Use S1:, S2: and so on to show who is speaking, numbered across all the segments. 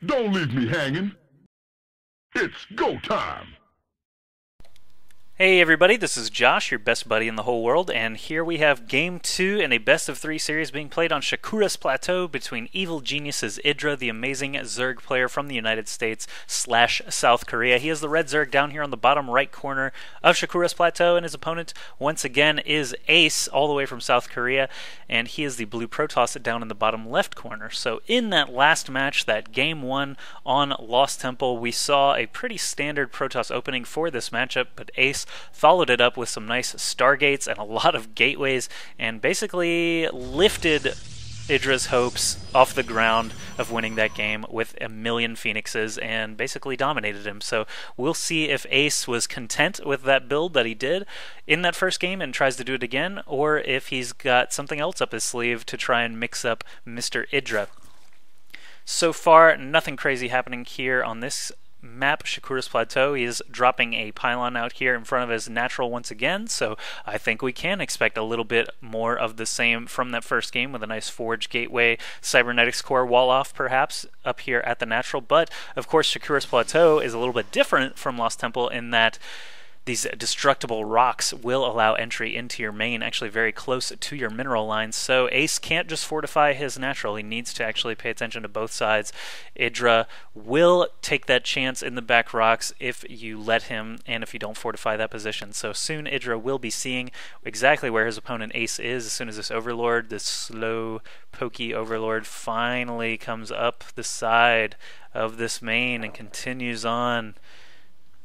S1: Don't leave me hanging. It's go time.
S2: Hey everybody, this is Josh, your best buddy in the whole world, and here we have Game 2 in a best-of-3 series being played on Shakuras Plateau between evil geniuses IdrA, the amazing Zerg player from the United States / South Korea. He is the red Zerg down here on the bottom right corner of Shakuras Plateau, and his opponent, once again, is Ace, all the way from South Korea, and he is the blue Protoss down in the bottom left corner. So in that last match, that Game 1 on Lost Temple, we saw a pretty standard Protoss opening for this matchup, but Ace followed it up with some nice Stargates and a lot of gateways, and basically lifted IdrA's hopes off the ground of winning that game with a million Phoenixes and basically dominated him. So we'll see if Ace was content with that build that he did in that first game and tries to do it again, or if he's got something else up his sleeve to try and mix up Mr. IdrA. So far, nothing crazy happening here on this map, Shakuras Plateau. He is dropping a pylon out here in front of his natural once again, so I think we can expect a little bit more of the same from that first game with a nice Forge Gateway, Cybernetics Core wall off perhaps up here at the natural. But of course Shakuras Plateau is a little bit different from Lost Temple in that these destructible rocks will allow entry into your main, actually very close to your mineral lines, so Ace can't just fortify his natural. He needs to actually pay attention to both sides. IdrA will take that chance in the back rocks if you let him, and if you don't fortify that position. So soon IdrA will be seeing exactly where his opponent Ace is as soon as this Overlord, this slow, pokey Overlord, finally comes up the side of this main and continues on.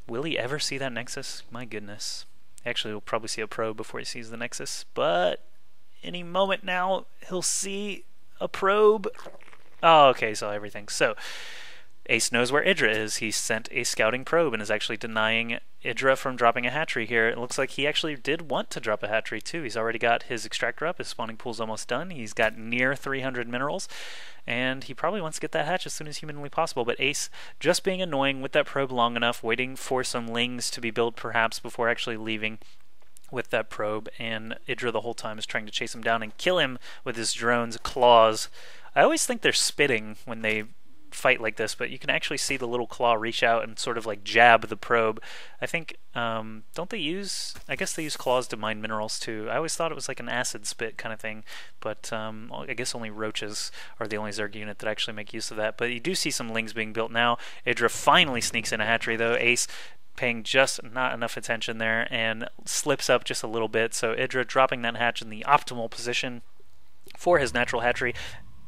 S2: Will he ever see that Nexus? My goodness. Actually, he'll probably see a probe before he sees the Nexus, but any moment now, he'll see a probe. Oh, okay, he saw everything. So, Ace knows where IdrA is. He sent a scouting probe and is actually denying IdrA from dropping a hatchery here. It looks like he actually did want to drop a hatchery too. He's already got his extractor up. His spawning pool's almost done. He's got near 300 minerals, and he probably wants to get that hatch as soon as humanly possible. But Ace just being annoying with that probe long enough, waiting for some lings to be built perhaps before actually leaving with that probe, and IdrA the whole time is trying to chase him down and kill him with his drone's claws. I always think they're spitting when they fight like this, but you can actually see the little claw reach out and sort of like jab the probe. I think, don't they use, I guess they use claws to mine minerals too. I always thought it was like an acid spit kind of thing, but I guess only roaches are the only Zerg unit that actually make use of that. But you do see some lings being built now. IdrA finally sneaks in a hatchery though. Ace paying just not enough attention there and slips up just a little bit, so IdrA dropping that hatch in the optimal position for his natural hatchery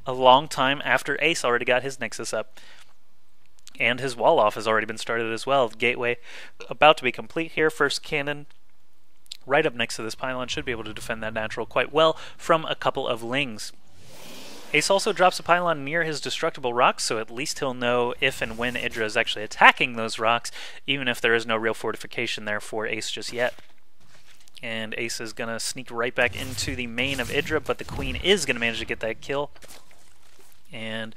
S2: a long time after Ace already got his Nexus up. And his wall off has already been started as well. Gateway about to be complete here. First cannon right up next to this pylon should be able to defend that natural quite well from a couple of lings. Ace also drops a pylon near his destructible rocks, so at least he'll know if and when IdrA is actually attacking those rocks, even if there is no real fortification there for Ace just yet. And Ace is going to sneak right back into the main of IdrA, but the Queen is going to manage to get that kill. And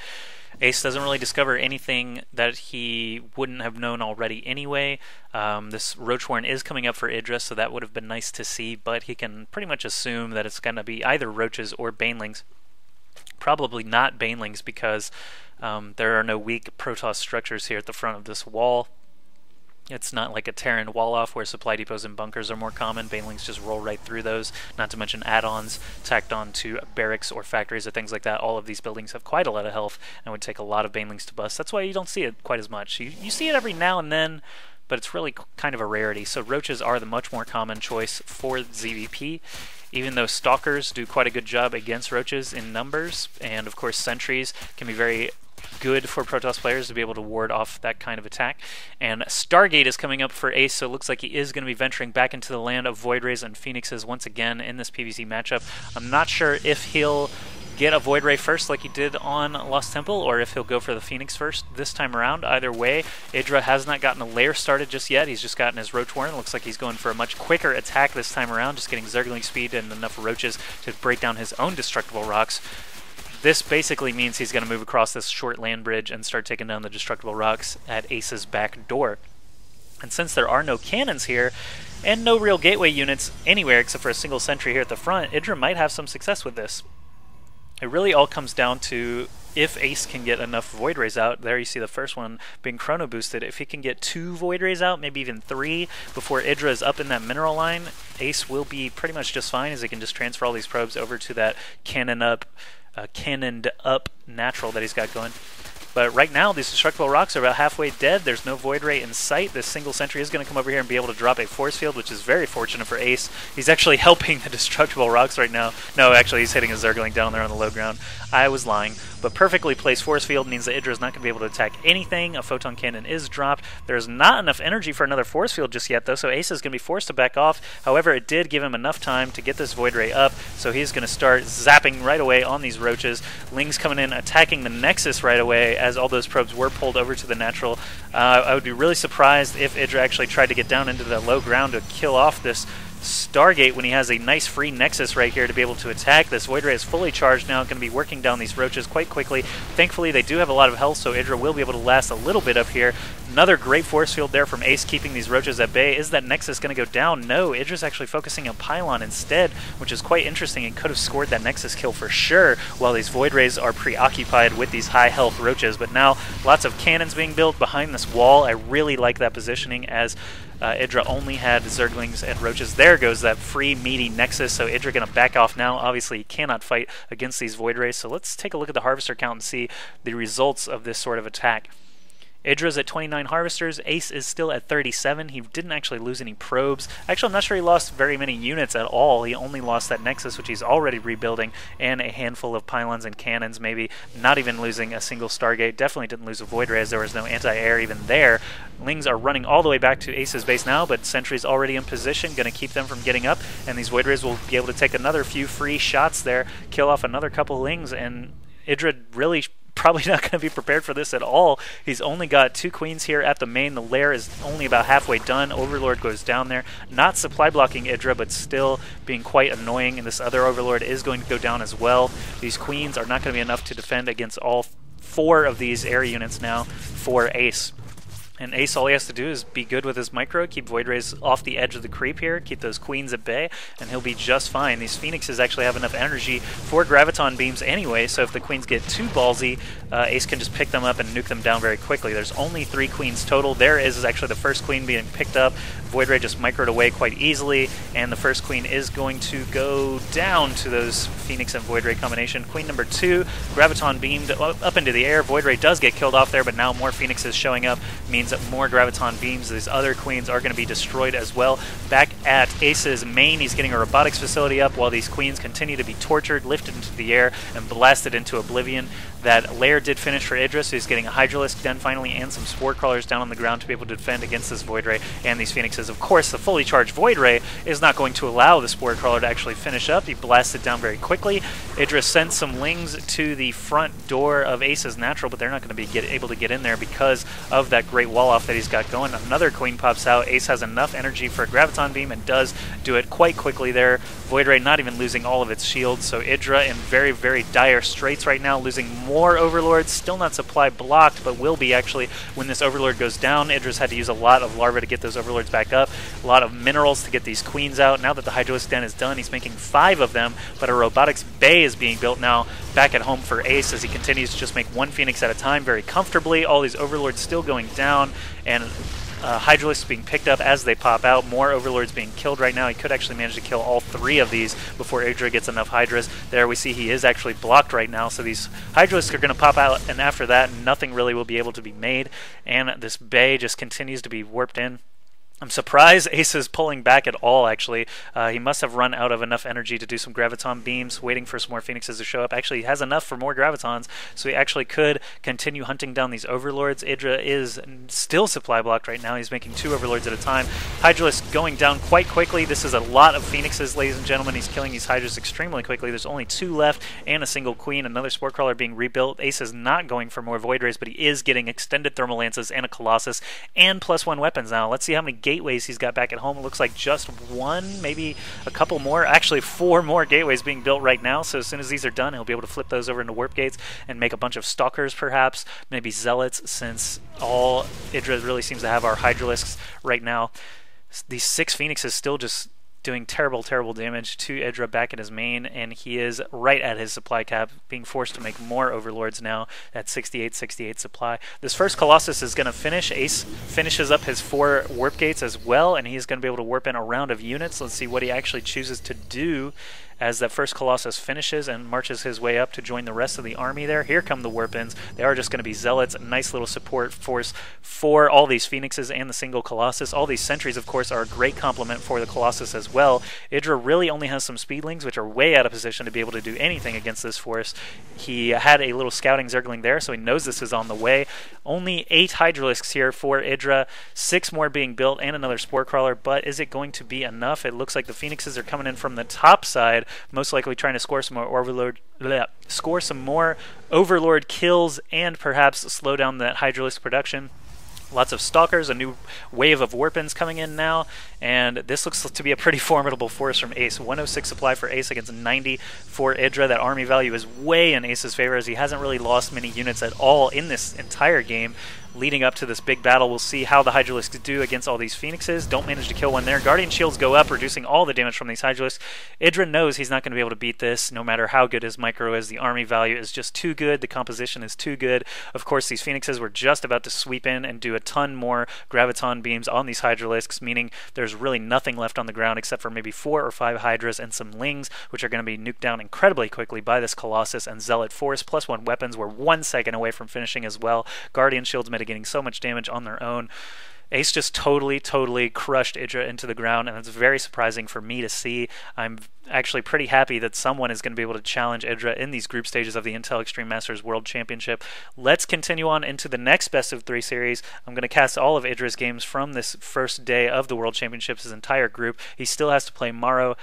S2: Ace doesn't really discover anything that he wouldn't have known already anyway. This Roachwarren is coming up for IdrA, so that would have been nice to see, but he can pretty much assume that it's going to be either Roaches or Banelings. Probably not Banelings because there are no weak Protoss structures here at the front of this wall. It's not like a Terran wall-off where supply depots and bunkers are more common. Banelings just roll right through those, not to mention add-ons tacked on to barracks or factories or things like that. All of these buildings have quite a lot of health and would take a lot of Banelings to bust. That's why you don't see it quite as much. You see it every now and then, but it's really kind of a rarity. So Roaches are the much more common choice for ZVP, even though Stalkers do quite a good job against Roaches in numbers, and of course Sentries can be very good for Protoss players to be able to ward off that kind of attack. And Stargate is coming up for Ace, so it looks like he is going to be venturing back into the land of Void Rays and Phoenixes once again in this PvZ matchup. I'm not sure if he'll get a Void Ray first like he did on Lost Temple, or if he'll go for the Phoenix first this time around. Either way, IdrA has not gotten a lair started just yet. He's just gotten his Roachwarren. Looks like he's going for a much quicker attack this time around, just getting Zergling speed and enough Roaches to break down his own destructible rocks. This basically means he's going to move across this short land bridge and start taking down the destructible rocks at Ace's back door. And since there are no cannons here, and no real gateway units anywhere except for a single sentry here at the front, IdrA might have some success with this. It really all comes down to if Ace can get enough Void Rays out, there you see the first one being chrono boosted. If he can get 2 Void Rays out, maybe even 3, before IdrA is up in that mineral line, Ace will be pretty much just fine, as he can just transfer all these probes over to that cannoned up natural that he's got going. But right now, these destructible rocks are about halfway dead. There's no Void Ray in sight. This single sentry is going to come over here and be able to drop a force field, which is very fortunate for Ace. He's actually helping the destructible rocks right now. No, actually, he's hitting a Zergling down there on the low ground. I was lying. But perfectly placed force field means that IdrA is not going to be able to attack anything. A photon cannon is dropped. There's not enough energy for another force field just yet, though, so Ace is going to be forced to back off. However, it did give him enough time to get this Void Ray up, so he's going to start zapping right away on these roaches. Ling's coming in, attacking the Nexus right away, as all those probes were pulled over to the natural. I would be really surprised if IdrA actually tried to get down into the low ground to kill off this Stargate when he has a nice free Nexus right here to be able to attack. This Void Ray is fully charged now, going to be working down these roaches quite quickly. Thankfully, they do have a lot of health, so IdrA will be able to last a little bit up here. Another great force field there from Ace, keeping these roaches at bay. Is that Nexus going to go down? No, IdrA's actually focusing on Pylon instead, which is quite interesting. He could have scored that Nexus kill for sure, while these Void Rays are preoccupied with these high health roaches. But now, lots of cannons being built behind this wall. I really like that positioning, as IdrA only had Zerglings and roaches. There goes that free meaty Nexus, so IdrA going to back off now. Obviously, he cannot fight against these Void Rays, so let's take a look at the Harvester count and see the results of this sort of attack. IdrA's at 29 Harvesters, Ace is still at 37. He didn't actually lose any probes. Actually, I'm not sure he lost very many units at all. He only lost that Nexus, which he's already rebuilding, and a handful of pylons and cannons, maybe not even losing a single Stargate. Definitely didn't lose a Void Ray, as there was no anti-air even there. Lings are running all the way back to Ace's base now, but Sentry's already in position, going to keep them from getting up, and these Void Rays will be able to take another few free shots there, kill off another couple Lings, and IdrA really probably not going to be prepared for this at all. He's only got 2 queens here at the main. The lair is only about halfway done. Overlord goes down there, not supply blocking IdrA, but still being quite annoying, and this other Overlord is going to go down as well. These queens are not going to be enough to defend against all 4 of these air units now for Ace. And Ace, all he has to do is be good with his micro, keep Void Rays off the edge of the creep here, keep those queens at bay, and he'll be just fine. These Phoenixes actually have enough energy for Graviton Beams anyway, so if the queens get too ballsy, Ace can just pick them up and nuke them down very quickly. There's only 3 queens total. There is actually the first queen being picked up. Void Ray just microed away quite easily, and the first queen is going to go down to those Phoenix and Void Ray combination. Queen number 2, Graviton beamed up into the air. Void Ray does get killed off there, but now more Phoenixes showing up means that more Graviton beams. These other queens are going to be destroyed as well. Back at Ace's main, he's getting a robotics facility up while these queens continue to be tortured, lifted into the air, and blasted into oblivion. That lair did finish for IdrA, so he's getting a Hydralisk done finally, and some Spore Crawlers down on the ground to be able to defend against this Void Ray and these Phoenixes. Of course, the fully charged Void Ray is not going to allow the Spore Crawler to actually finish up. He blasted down very quickly. IdrA sent some Lings to the front door of Ace's natural, but they're not going to be able to get in there because of that great wall-off that he's got going. Another queen pops out. Ace has enough energy for a Graviton Beam and does do it quite quickly there. Void Ray not even losing all of its shields, so IdrA in very, very dire straits right now, losing more Overlords. Still not supply blocked, but will be actually when this Overlord goes down. IdrA's had to use a lot of larvae to get those Overlords back up, a lot of minerals to get these queens out. Now that the Hydralisk Den is done, he's making 5 of them, but a Robotics Bay is being built now back at home for Ace as he continues to just make 1 Phoenix at a time very comfortably. All these Overlords still going down, and Hydralisks being picked up as they pop out. More Overlords being killed right now. He could actually manage to kill all 3 of these before IdrA gets enough Hydras. There we see he is actually blocked right now, so these Hydralisks are going to pop out, and after that, nothing really will be able to be made, and this bay just continues to be warped in. I'm surprised Ace is pulling back at all, actually. He must have run out of enough energy to do some Graviton Beams, waiting for some more Phoenixes to show up. Actually, he has enough for more Gravitons, so he actually could continue hunting down these Overlords. IdrA is still supply blocked right now. He's making 2 Overlords at a time. Hydralisk going down quite quickly. This is a lot of Phoenixes, ladies and gentlemen. He's killing these Hydras extremely quickly. There's only 2 left and a single queen. Another Spore Crawler being rebuilt. Ace is not going for more Void Rays, but he is getting extended Thermal Lances and a Colossus and +1 weapons now. Let's see how many gateways he's got back at home. It looks like just 1, maybe a couple more. Actually, 4 more gateways being built right now, so as soon as these are done, he'll be able to flip those over into warp gates and make a bunch of Stalkers, perhaps, maybe Zealots, since all IdrA really seems to have are Hydralisks right now. These 6 Phoenixes still just doing terrible, terrible damage to IdrA back in his main, and he is right at his supply cap, being forced to make more Overlords now at 68 supply. This first Colossus is going to finish. Ace finishes up his 4 warp gates as well, and he's going to be able to warp in a round of units. Let's see what he actually chooses to do as that first Colossus finishes and marches his way up to join the rest of the army there. Here come the warp-ins. They are just going to be Zealots, a nice little support force for all these Phoenixes and the single Colossus. All these sentries, of course, are a great complement for the Colossus as well. IdrA really only has some Speedlings, which are way out of position to be able to do anything against this force. He had a little scouting Zergling there, so he knows this is on the way. Only 8 Hydralisks here for IdrA, 6 more being built, and another Spore Crawler, but is it going to be enough? It looks like the Phoenixes are coming in from the top side, most likely trying to score some more Overlord kills and perhaps slow down that Hydralisk production. Lots of Stalkers, a new wave of Warpins coming in now, and this looks to be a pretty formidable force from Ace. 106 supply for Ace against 90 for IdrA. That army value is way in Ace's favor, as he hasn't really lost many units at all in this entire game. Leading up to this big battle, we'll see how the Hydralisks do against all these Phoenixes. Don't manage to kill one there. Guardian Shields go up, reducing all the damage from these Hydralisks. IdrA knows he's not going to be able to beat this, no matter how good his micro is. The army value is just too good. The composition is too good. Of course, these Phoenixes were just about to sweep in and do a ton more Graviton beams on these Hydralisks, meaning there's really nothing left on the ground except for maybe 4 or 5 Hydras and some Lings, which are going to be nuked down incredibly quickly by this Colossus and Zealot force. +1 weapons were 1 second away from finishing as well. Guardian Shields mitigating so much damage on their own. Ace just totally crushed IdrA into the ground, and it's very surprising for me to see. I'm actually pretty happy that someone is going to be able to challenge IdrA in these group stages of the Intel Extreme Masters World Championship. Let's continue on into the next best of 3 series. I'm going to cast all of IdrA's games from this first day of the World Championships, his entire group. He still has to play Maro,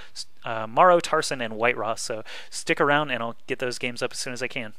S2: Tarson, and White Ross, so stick around and I'll get those games up as soon as I can.